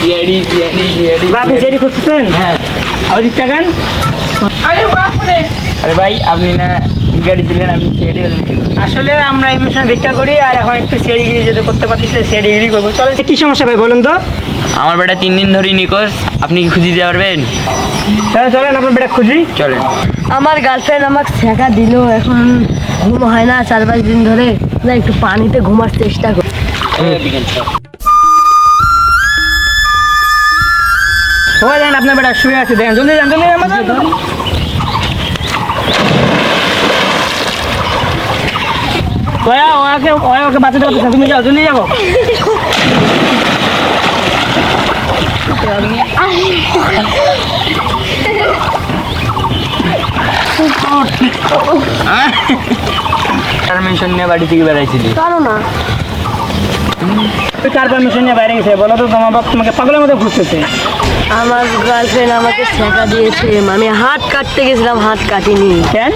আপনি সিআইডি খুঁজতেছেন? হ্যাঁ। আবার টাকান। আরে ভাই আপনি না গাড়ি দিলেন, আপনি সিআইডি আসলে আমরা এই মিশনে ভিক্ষা করি, আর এখন একটু সিআইডি যদি করতে পারছি সিআইডি করবো। চলে, কি সমস্যা ভাই বলুন তো? আমার বেটা 3 দিন ধরে নিখোঁজ, আপনি কি খুঁজে দিতে পারবেন? তাহলে চলেন আপনার বেটা খুঁজি। চলেন। আমার গার্লফ্রেন্ড আমাকে ছেঁকা দিল, এখন ঘুম হয় না 4-5 দিন ধরে। না একটু পানিতে ঘুমার চেষ্টা করি। সবাই জানেন আপনার বেটা শুয়ে আছে, দেখেন জলদি যান, জলদি আমাদের ওকে বাঁচাতে পারতেছে, তুমি যাও, জলদি যাবো। পারমিশন নিয়ে বাড়ি থেকে বেড়াইছিলি? কারো না, তুই কার পারমিশন নিয়ে বাইরে গেছে বলো তো? তোমার বাপ তোমাকে পাগলের মতো ঘুরতেছে। আমার গার্লফ্রেন্ড আমাকে ছেঁকা দিয়েছে। আমি হাত কাটতে গেছিলাম, হাত কাটিনি। কেন?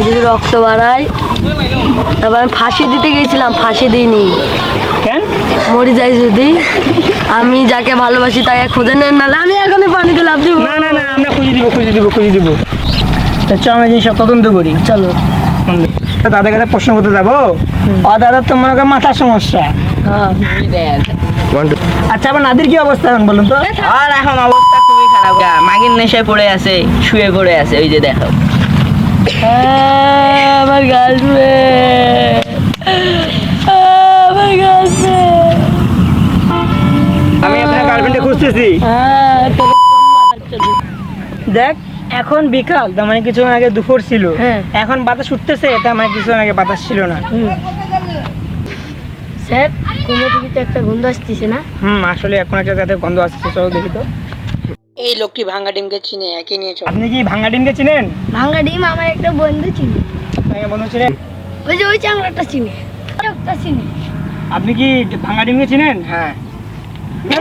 যদি রক্ত বাড়ায়। তারপর আমি ফাঁসি দিতে গেছিলাম, ফাঁসি দিইনি। কেন? মরে যাই যদি। আমি যাকে ভালোবাসি তাকে খুঁজে নেন, নাহলে আমি এখনই পানিতে লাফ দিব। না না না, আমরা খুঁজে দিব। চল আমরা জিনিসটা তদন্ত করি, চলো। দাদার কাছে প্রশ্ন করতে যাবো। দাদা তো মনে করেন মাথার সমস্যা। হ্যাঁ, আচ্ছা, আবার নাদির কি অবস্থা এখন বলুন তো? আর এখন অবস্থা খুবই খারাপ, মাগির নেশায় পড়ে আছে, শুয়ে পড়ে আছে, ওই যে দেখো। আমার গার্লফ্রেন্ড, আমার গার্লফ্রেন্ড। আমি আপনার গার্লফ্রেন্ডে খুঁজতেছি। দেখ এখন বিকাল, তার মানে কিছুক্ষণ আগে দুপুর ছিল। হ্যাঁ। এখন বাতাস উঠতেছে, তার মানে কিছুক্ষণ আগে বাতাস ছিল না। স্যার, কোনো টিভিতে একটা গন্ধ আসতেছে না? আসলে এখন একটা যাতে গন্ধ আসছে, চলো দেখি তো। এই লোকটি ভাঙা ডিমকে চিনে, একে নিয়ে চল। আপনি কি ভাঙা ডিমকে চিনেন? ভাঙা ডিম আমার একটা বন্ধু চিনি। আপনাকে বন্ধু চিনেন? ওই চাংড়াটা চিনি, একটা চিনি। আপনি কি ভাঙা ডিমকে চিনেন? হ্যাঁ।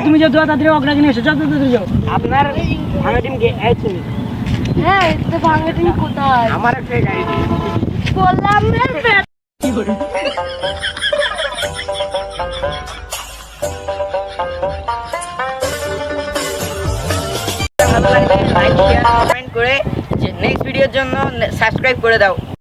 তুমি যে তাড়াতাড়ি অগ্রাগে নিয়ে এসো, তাড়াতাড়ি যাও। আপনার ভাঙা ডিমকে চিনি। হ্যাঁ, তো ভাঙা ডিম কোথায়? আমার একটা গাড়ি বললাম না পেট। ভালো লাগলে লাইক শেয়ার কমেন্ট করে নেক্সট ভিডিওর জন্য সাবস্ক্রাইব করে দাও।